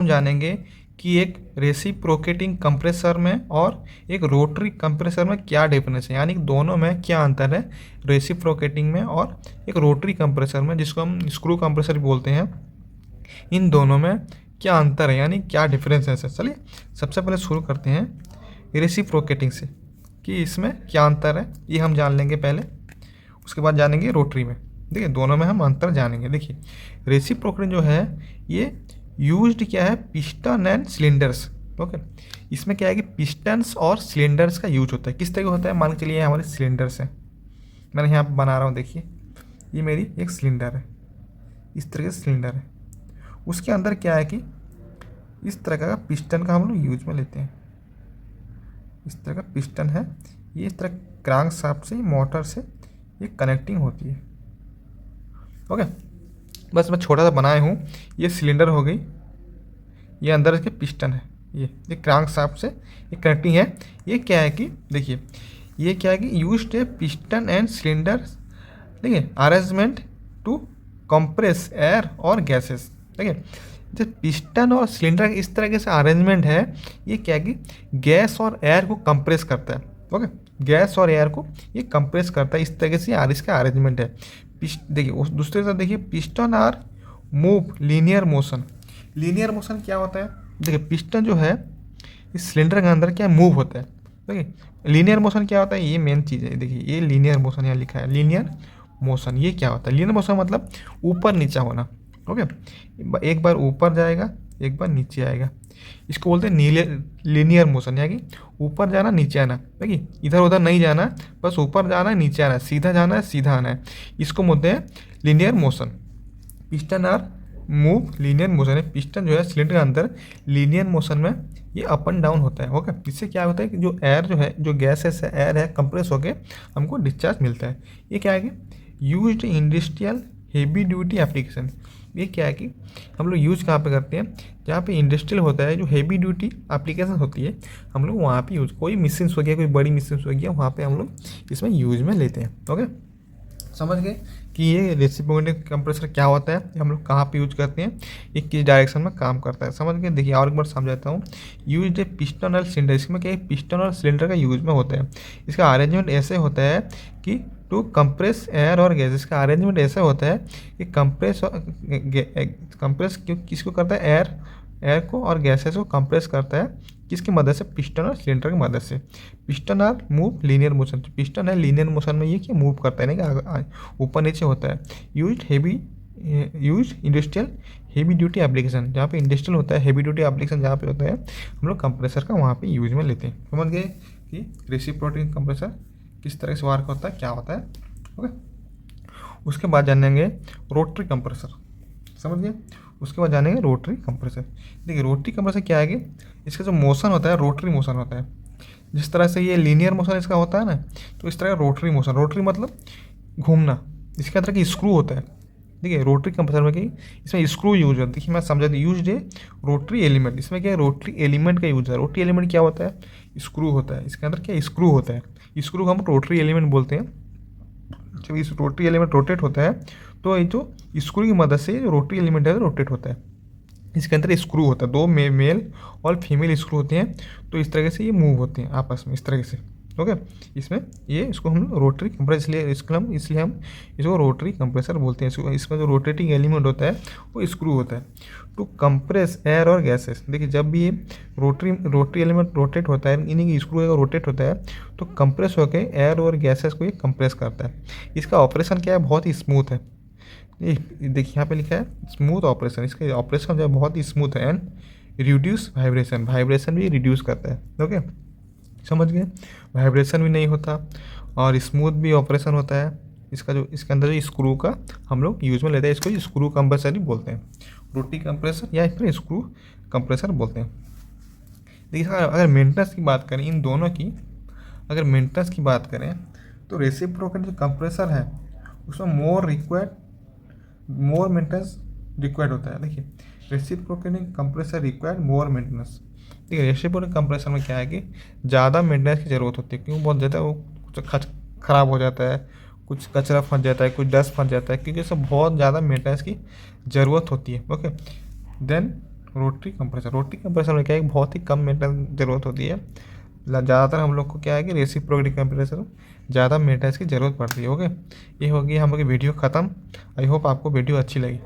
हम जानेंगे कि एक रेसिप्रोकेटिंग कंप्रेसर में और एक रोटरी कंप्रेसर में क्या डिफरेंस है, यानी कि दोनों में क्या अंतर है, रेसिप्रोकेटिंग में और एक रोटरी कंप्रेसर में, जिसको हम स्क्रू कंप्रेसर भी बोलते हैं। इन दोनों में क्या अंतर है, यानी क्या डिफरेंस है। चलिए सबसे पहले शुरू करते हैं रेसिप्रोकेटिंग से कि इसमें क्या अंतर है, ये हम जान लेंगे पहले। उसके बाद जानेंगे रोटरी में। देखिए दोनों में हम अंतर जानेंगे। देखिए रेसिप्रोकेटिंग जो है ये यूज्ड क्या है, पिस्टन एंड सिलेंडर्स। ओके, इसमें क्या है कि पिस्टन्स और सिलेंडर्स का यूज होता है। किस तरह का होता है, मान के चलिए हमारे सिलेंडर्स हैं, मैंने यहाँ पर बना रहा हूँ। देखिए ये मेरी एक सिलेंडर है, इस तरह का सिलेंडर है। उसके अंदर क्या है कि इस तरह का पिस्टन का हम लोग यूज में लेते हैं। इस तरह का पिस्टन है, ये इस तरह क्रैंक शाफ्ट से मोटर से ये कनेक्टिंग होती है। ओके, बस मैं छोटा सा बनाया हूँ। ये सिलेंडर हो गई, ये अंदर इसके पिस्टन है, ये क्रैंक शाफ्ट से ये कनेक्टिंग है। ये क्या है कि देखिए ये क्या है कि यूज्ड है पिस्टन एंड सिलेंडर, देखिए अरेंजमेंट टू कंप्रेस एयर और गैसेस। देखिए जो पिस्टन और सिलेंडर इस तरह से अरेंजमेंट है, ये क्या है कि गैस और एयर को कंप्रेस करता है। ओके, गैस और एयर को ये कंप्रेस करता है, इस तरह से यार इसका अरेंजमेंट है। देखिए उस दूसरे से देखिए piston are move linear motion. Linear motion क्या होता है, देखिए पिस्टन जो है इस सिलेंडर के अंदर क्या मूव होता है। देखिए लीनियर मोशन क्या होता है, ये मेन चीज़ है। देखिए ये लीनियर मोशन यहाँ लिखा है, लीनियर मोशन ये क्या होता है। लीनियर मोशन मतलब ऊपर नीचा होना। ओके, एक बार ऊपर जाएगा एक बार नीचे आएगा, इसको बोलते हैं लीनियर मोशन, यानी कि ऊपर जाना नीचे आना। देखिए इधर उधर नहीं जाना, बस ऊपर जाना है नीचे आना है, सीधा जाना है सीधा आना है, इसको बोलते हैं linear motion. Piston are move linear motion है। पिस्टन जो है सिलेंडर के अंदर लीनियर मोशन में ये अप एंड डाउन होता है। ओके, इससे क्या होता है कि जो एयर जो है, जो गैसेस है, एयर है, कंप्रेस होकर हमको डिस्चार्ज मिलता है। ये क्या है कि used industrial heavy duty application. ये क्या है कि हम लोग यूज़ कहाँ पे करते हैं, जहाँ पे इंडस्ट्रियल होता है, जो हेवी ड्यूटी एप्लीकेशन होती है, हम लोग वहाँ पे यूज़, कोई मशीन्स हो गया, कोई बड़ी मशीन्स हो गया, वहाँ पे हम लोग इसमें यूज में लेते हैं। ओके, समझ गए कि ये रेसिप्रोकेटिंग कंप्रेसर क्या होता है, हम लोग कहाँ पे यूज करते हैं, ये किस डायरेक्शन में काम करता है। समझ गए। देखिए और एक बार समझाता हूँ। यूज है पिस्टन और सिलेंडर, इसमें क्या है पिस्टन और सिलेंडर का यूज में होता है। इसका अरेंजमेंट ऐसे होता है कि टू कंप्रेस एयर और गैस। इसका अरेंजमेंट ऐसा होता है कि कंप्रेस किसको करता है, एयर को और गैसेस को कंप्रेस करता है, किसकी मदद से, पिस्टन और सिलेंडर की मदद से। Piston are move linear motion, piston है लीनियर मोशन में ये क्या मूव करता है, नहीं ऊपर नीचे होता है। Use industrial heavy duty application, जहाँ पे इंडस्ट्रियल होता है, हेवी ड्यूटी एप्लीकेशन जहाँ पे होता है, हम लोग कंप्रेसर का वहाँ पे यूज में लेते हैं। समझ गए कि रेसिप्रोकेटिंग कंप्रेसर किस तरह से वर्क होता है, क्या होता है। ओके, उसके बाद जानेंगे रोटरी कंप्रेसर। समझ गए। उसके बाद जानेंगे रोटरी कंप्रेसर। देखिए रोटरी कंप्रेसर क्या है कि इसका जो मोशन होता है रोटरी मोशन होता है। जिस तरह से ये लीनियर मोशन इसका होता है ना, तो इस तरह का रोटरी मोशन, रोटरी मतलब घूमना, इसके अंदर की स्क्रू होता है। देखिए रोटरी कंप्रेसर में कि इसमें स्क्रू यूज होता है। देखिए मैं समझा यूज है रोटरी एलिमेंट, इसमें क्या है रोटरी एलिमेंट का यूज है। रोटरी एलिमेंट क्या होता है, स्क्रू होता है, इसके अंदर क्या स्क्रू होता है, स्क्रू हम रोटरी एलिमेंट बोलते हैं। जब इस रोटरी एलिमेंट रोटेट होता है तो ये जो स्क्रू की मदद से जो रोटरी एलिमेंट है रोटेट होता है। इसके अंदर स्क्रू होता है, दो मेल और फीमेल स्क्रू होते हैं, तो इस तरह से ये मूव होते हैं आपस में इस तरह से। ओके, इसमें ये इसको हम रोटरी कंप्रेसर, इसलिए हम इसको रोटरी कंप्रेसर बोलते हैं। इसमें जो रोटेटिंग एलिमेंट होता है वो स्क्रू होता है टू कंप्रेस एयर और गैसेस। देखिए जब भी ये रोटरी एलिमेंट रोटेट होता है, इन्हीं की स्क्रू का रोटेट होता है, तो कंप्रेस होकर एयर और गैसेस को ये कंप्रेस करता है। इसका ऑपरेशन क्या है, बहुत ही स्मूथ है। ये देखिए यहाँ पे लिखा है स्मूथ ऑपरेशन, इसका ऑपरेशन जो है बहुत ही स्मूथ है एंड रिड्यूस वाइब्रेशन, वाइब्रेशन भी रिड्यूस करता है। ओके, समझ गए। वाइब्रेशन भी नहीं होता और स्मूथ भी ऑपरेशन होता है। इसका जो इसके अंदर जो स्क्रू का हम लोग यूज में लेते हैं, इसको स्क्रू कंप्रेसर ही बोलते हैं, रोटरी कंप्रेसर या फिर स्क्रू कंप्रेसर बोलते हैं। देखिए अगर मेंटेनेंस की बात करें इन दोनों की, अगर मेंटेनेंस की बात करें तो रेसिप्रोकेटिंग जो कंप्रेसर है उसमें मोर मेंटेनेंस रिक्वायर्ड होता है। देखिए रेसिप्रोकेटिंग कंप्रेसर रिक्वायर्ड मोर मेंटेनेंस। देखिए रेसिप्रोकेटिंग कंप्रेसर में क्या है कि ज़्यादा मेंटेनेंस की ज़रूरत होती है, क्योंकि बहुत ज़्यादा वो कुछ ख़राब हो जाता है, कुछ कचरा फंस जाता है, कुछ डस्ट फंस जाता है, क्योंकि सब बहुत ज़्यादा मेंटेनेंस की ज़रूरत होती है। ओके, देन रोटरी कंप्रेसर में क्या है, बहुत ही कम मेंटेनेंस ज़रूरत होती है। ज़्यादातर हम लोग को क्या है कि रेसिप्रोकेटिंग कंप्रेसर ज़्यादा मेंटेनेंस की ज़रूरत पड़ती है। ओके, ये होगी हम लोग की वीडियो ख़त्म। आई होप आपको वीडियो अच्छी लगी।